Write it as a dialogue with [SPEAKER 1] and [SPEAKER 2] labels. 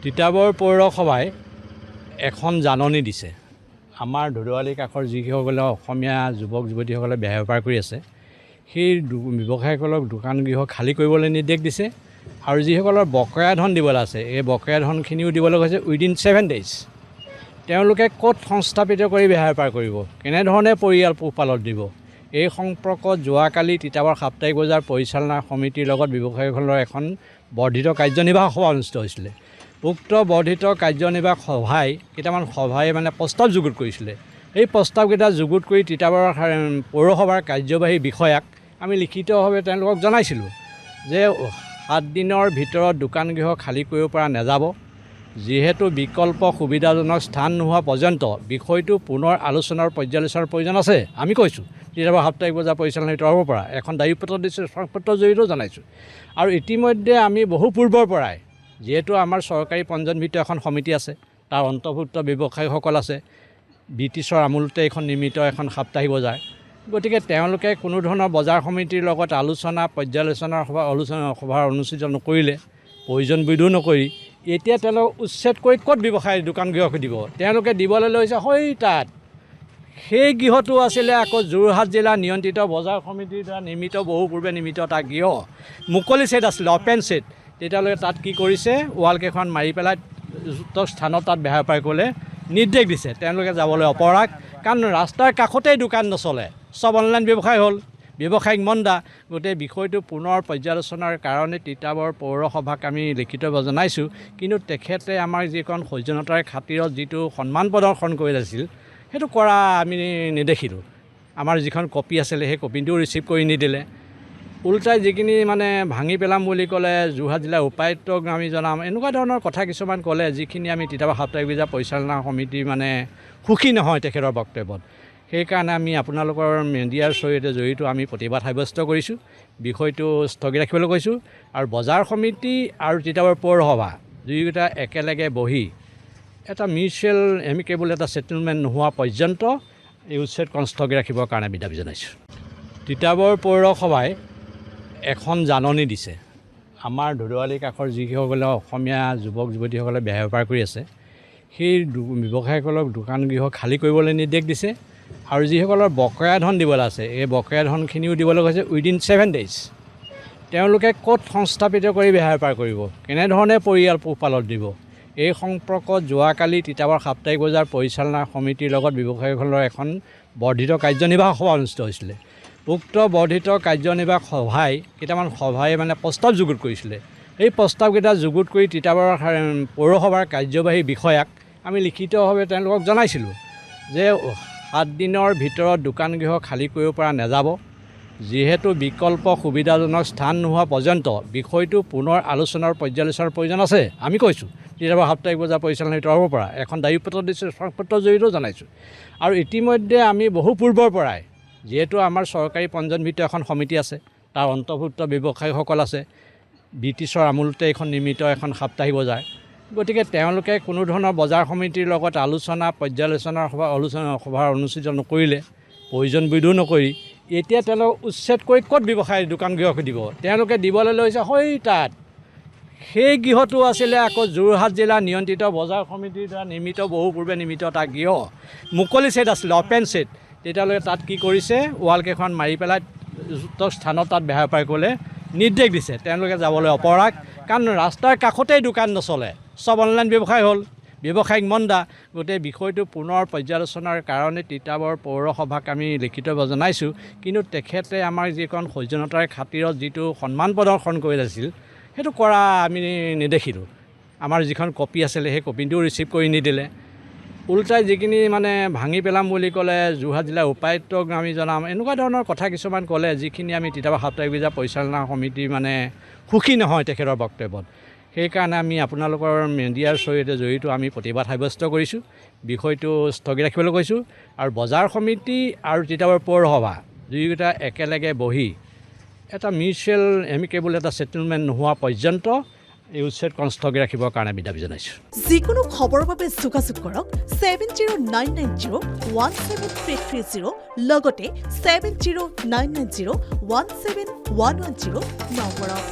[SPEAKER 1] তিতাবৰ পৌৰসভাই এখন জাননী দিছে। আমাৰ ধুদুৱালি কাষৰ যিসকলে অসমীয়া যুৱক যুৱতীসকলে বেপাৰ কৰি আছে, সেই ব্যৱসায়ীসকলক দোকান গৃহ খালী কৰিবলৈ নিৰ্দেশ দিছে আৰু যিসকলৰ বকেয়া ধন দিবলৈ আছে, এই বকেয়া ধনখিনিও দিবলৈ কৈছে উইদিন 7 days। তেওঁলোকে ক'ত সংস্থাপিত কৰি বেপাৰ কৰিব, কেনেধৰণে পৰিয়াল পোহপালত দিব, এই সম্পৰ্কত যোৱাকালি তিতাবৰ সাপ্তাহিক বজাৰ পৰিচালনা সমিতিৰ লগত ব্যৱসায়ীসকলৰ এখন বৰ্ধিত কাৰ্যনিৰ্বাহক সভা অনুষ্ঠিত হৈছিলে। উক্ত বৰ্ধিত কাৰ্যনিৰ্বাহক সভাই কেইটামান প্ৰস্তাৱ যুগুত কৰিছিলে। এই প্ৰস্তাৱকেইটা যুগুত কৰি তিতাবৰ পৌৰসভাৰ কাৰ্যবাহী বিষয়াক আমি লিখিতভাৱে তেওঁলোকক জনাইছিলোঁ যে 7 দিনৰ ভিতৰত দোকান গৃহ খালী কৰিব পৰা নাযাব। যিহেতু বিকল্প সুবিধাজনক স্থান নোহোৱা পৰ্যন্ত বিষয়টো পুনৰ আলোচনাৰ পৰ্যালোচনাৰ প্ৰয়োজন আছে। আমি কৈছোঁ তিতাবৰ সাপ্তাহিক বজাৰ পৰিচালনাৰ তৰফৰ পৰা এখন দায়ীপত্ৰ দিছোঁ, স্মাৰকপত্ৰৰ জৰিয়তেও জনাইছোঁ। আৰু ইতিমধ্যে আমি বহু পূৰ্বৰ পৰাই, যিহেতু আমাৰ চৰকাৰী পঞ্জীয়নভিত্তিক এখন সমিতি আছে, তাৰ অন্তৰ্ভুক্ত ব্যৱসায়ীসকল আছে, ব্ৰিটিছৰ আমোলতে এইখন নিৰ্মিত এখন সাপ্তাহিক বজাৰ। গতিকে তেওঁলোকে কোনো ধৰণৰ বজাৰ সমিতিৰ লগত পৰ্যালোচনাৰ সভা অনুষ্ঠিত নকৰিলে, প্ৰয়োজন বিধো নকৰি এতিয়া তেওঁলোক উচ্ছেদ কৰি ক'ত ব্যৱসায় দোকান গৃহ দিব। তেওঁলোকে দিবলৈ লৈছে তাত। সেই গৃহটো আছিলে আকৌ যোৰহাট জিলা নিয়ন্ত্ৰিত বজাৰ সমিতিৰ দ্বাৰা নিৰ্মিত, বহু পূৰ্বে নিৰ্মিত এটা গৃহ, মুকলি ছেট আছিলে, অ'পেন ছেট। তেতিয়ালৈকে তাত কি কৰিছে, ৱালকেইখন মাৰি পেলাই যুক্ত স্থানত তাত বেপাৰ কৰিবলৈ নিৰ্দেশ দিছে। তেওঁলোকে যাবলৈ অপৰাগ, কাৰণ ৰাস্তাৰ কাষতেই দোকান নচলে, চব অনলাইন ব্যৱসায় হ'ল, ব্যৱসায়িক মন্দা। গোটেই বিষয়টো পুনৰ পৰ্যালোচনাৰ কাৰণে তিতাবৰ পৌৰসভাক আমি লিখিতভাৱে জনাইছোঁ। কিন্তু তেখেতে আমাৰ যিখন সৌজন্যতাৰ খাতিৰত যিটো সন্মান প্ৰদৰ্শন কৰি আছিল, সেইটো কৰা আমি নেদেখিলোঁ। আমাৰ যিখন কপি আছিলে সেই কপিটোও ৰিচিভ কৰি নিদিলে। উল্টাই যিখিনি ভাঙি পেলাম বুলি ক'লে, যোৰহাট জিলাৰ উপায়ুক্তক আমি জনাম, এনেকুৱা ধৰণৰ কথা কিছুমান ক'লে, যিখিনি আমি তিতাবৰ সাপ্তাহিক বজাৰ পৰিচালনা সমিতি সুখী নহয় তেখেতৰ বক্তব্যত। সেইকাৰণে আমি আপোনালোকৰ মিডিয়াৰ জৰিয়তে আমি প্ৰতিবাদ সাব্যস্ত কৰিছোঁ, বিষয়টো স্থগিত ৰাখিবলৈ কৈছোঁ। আৰু বজাৰ সমিতি আৰু তিতাবৰ পৌৰসভা দুয়োটা একেলগে বহি এটা মিউচুৱেল এমিকেবল এটা ছেটেলমেণ্ট নোহোৱা পৰ্যন্ত এই উচ্ছেদখন স্থগিত ৰাখিবৰ কাৰণে আমি দাবী জনাইছোঁ। তিতাবৰ পৌৰসভাই এখন জাননী দিছে। আমাৰ ধুদুৱালি কাষৰ যিসকলে অসমীয়া যুৱক যুৱতীসকলে বেপাৰ কৰি আছে, সেই ব্যৱসায়ীসকলক দোকান গৃহ খালী কৰিবলৈ নিৰ্দেশ দিছে আৰু যিসকলৰ বকেয়া ধন দিবলৈ আছে, এই বকেয়া ধনখিনিও দিবলৈ কৈছে উইদিন 7 days। তেওঁলোকে ক'ত সংস্থাপিত কৰি বেপাৰ কৰিব, কেনেধৰণে পৰিয়াল পোহপালত দিব, এই সম্পৰ্কত যোৱাকালি তিতাবৰ সাপ্তাহিক বজাৰ পৰিচালনা সমিতিৰ লগত ব্যৱসায়ীসকলৰ এখন বৰ্ধিত কাৰ্যনিৰ্বাহক সভা অনুষ্ঠিত হৈছিলে। উক্ত বৰ্ধিত কাৰ্যনিৰ্বাহক সভাই কেইটামান প্ৰস্তাৱ যুগুত কৰিছিলে। এই প্ৰস্তাৱকেইটা যুগুত কৰি তিতাবৰ পৌৰসভাৰ কাৰ্যবাহী বিষয়াক আমি লিখিতভাৱে তেওঁলোকক জনাইছিলোঁ যে 7 দিনৰ ভিতৰত দোকান গৃহ খালী কৰিব পৰা নাযাব। যিহেতু বিকল্প সুবিধাজনক স্থান নোহোৱা পৰ্যন্ত বিষয়টো পুনৰ আলোচনাৰ পৰ্যালোচনাৰ প্ৰয়োজন আছে। আমি কৈছোঁ তিতাবৰ সাপ্তাহিক বজাৰ পৰিচালনাৰ তৰফৰ পৰা এখন দায়ীপত্ৰ দিছোঁ, স্মাৰকপত্ৰৰ জৰিয়তেও জনাইছোঁ। আৰু ইতিমধ্যে আমি বহু পূৰ্বৰ পৰাই, যিহেতু আমাৰ চৰকাৰী পঞ্জীয়নভিত্তিক এখন সমিতি আছে, তাৰ অন্তৰ্ভুক্ত ব্যৱসায়ীসকল আছে, ব্ৰিটিছৰ আমোলতে এইখন নিৰ্মিত এখন সাপ্তাহিক বজাৰ। গতিকে তেওঁলোকে কোনো ধৰণৰ বজাৰ সমিতিৰ লগত পৰ্যালোচনাৰ সভা অনুষ্ঠিত নকৰিলে, প্ৰয়োজন বিধো নকৰি এতিয়া তেওঁলোক উচ্ছেদ কৰি ক'ত ব্যৱসায় দোকান গৃহ দিব। তেওঁলোকে দিবলৈ লৈছে তাত। সেই গৃহটো আছিলে আকৌ যোৰহাট জিলা নিয়ন্ত্ৰিত বজাৰ সমিতিৰ দ্বাৰা নিৰ্মিত, বহু পূৰ্বে নিৰ্মিত এটা গৃহ, মুকলি ছেট আছিলে, অ'পেন ছেট। তেতিয়ালৈকে তাত কি কৰিছে, ৱালকেইখন মাৰি পেলাই যুক্ত স্থানত তাত বেপাৰ কৰিবলৈ নিৰ্দেশ দিছে। তেওঁলোকে যাবলৈ অপৰাগ, কাৰণ ৰাস্তাৰ কাষতেই দোকান নচলে, চব অনলাইন ব্যৱসায় হ'ল, ব্যৱসায়িক মন্দা। গোটেই বিষয়টো পুনৰ পৰ্যালোচনাৰ কাৰণে তিতাবৰ পৌৰসভাক আমি লিখিতভাৱে জনাইছোঁ। কিন্তু তেখেতে আমাৰ যিখন সৌজন্যতাৰ খাতিৰত যিটো সন্মান প্ৰদৰ্শন কৰি আছিল, সেইটো কৰা আমি নেদেখিলোঁ। আমাৰ যিখন কপি আছিলে সেই কপিটোও ৰিচিভ কৰি নিদিলে। উল্টাই যিখিনি ভাঙি পেলাম বুলি ক'লে, যোৰহাট জিলাৰ উপায়ুক্তক আমি জনাম, এনেকুৱা ধৰণৰ কথা কিছুমান ক'লে, যিখিনি আমি তিতাবৰ সাপ্তাহিক বজাৰ পৰিচালনা সমিতি সুখী নহয় তেখেতৰ বক্তব্যত। সেইকাৰণে আমি আপোনালোকৰ মিডিয়াৰ জৰিয়তে আমি প্ৰতিবাদ সাব্যস্ত কৰিছোঁ, বিষয়টো স্থগিত ৰাখিবলৈ কৈছোঁ। আৰু বজাৰ সমিতি আৰু তিতাবৰ পৌৰসভা দুয়োটা একেলগে বহি এটা মিউচুৱেল এমিকেবল এটা ছেটেলমেণ্ট নোহোৱা পৰ্যন্ত এই উচ্ছেদখন স্থগিত ৰাখিবৰ কাৰণে আমি দাবী জনাইছোঁ।
[SPEAKER 2] যিকোনো খবৰৰ বাবে যোগাযোগ কৰক 7099017330 লগতে 7099017110 নম্বৰত।